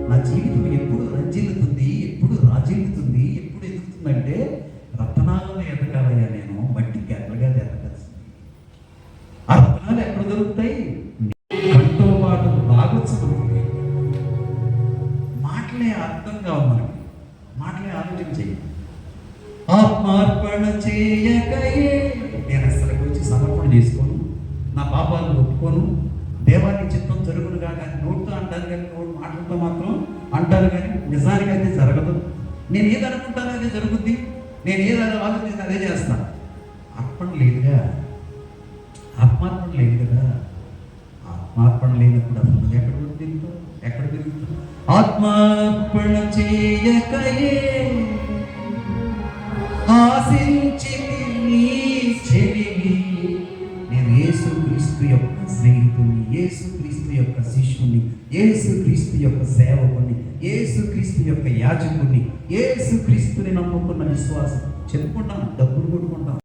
నా జీవితం ఎప్పుడు రంజిల్లుతుంది, ఎప్పుడు రాజిల్లుతుంది, ఎప్పుడు ఎదుగుతుందంటే రత్నాలను ఎదగాలయ్యా. నేను మట్టికి ఎక్కడగా ఎదగాల్సింది. ఆ రత్నాలు ఎక్కడ దొరుకుతాయి? కంటో పాటలు బాగొచ్చు. మాటలే అర్థం కావు మనకి, మాటలే ఆలోచన చేయాలి. ఆత్మార్పణ చేయకయే నేను అసలు వచ్చి సమర్పణ చేసుకోను, నా పాపాలను ఒప్పుకోను, దేవానికి చిత్తం జరుగును కానీ నోటితో అంటారు కానీ నోటి మాటలతో మాత్రం అంటారు కానీ నిజానికి అయితే జరగదు. నేను ఏది అనుకుంటానో అదే జరుగుద్ది, నేను ఏది ఆలోచించి అదే చేస్తాను. అర్పణ లేదుగా, ఆత్మార్పణ లేదు కదా. ఆత్మార్పణ లేనప్పుడు అసలు ఎక్కడ తిరుగుతాం, ఎక్కడ తిరుగుతాం? ఆత్మార్పణ చేయకయే ఆశించి నీ చెవిని. నేను యేసుక్రీస్తు యొక్క స్నేహితుని, యేసుక్రీస్తు యొక్క శిష్యుని, యేసుక్రీస్తు యొక్క సేవకుని, యేసుక్రీస్తు యొక్క యాజకుని, యేసుక్రీస్తుని నమ్ముకున్న విశ్వాసం చెప్పుకుంటాను, డబ్బులు కొట్టుకుంటాను.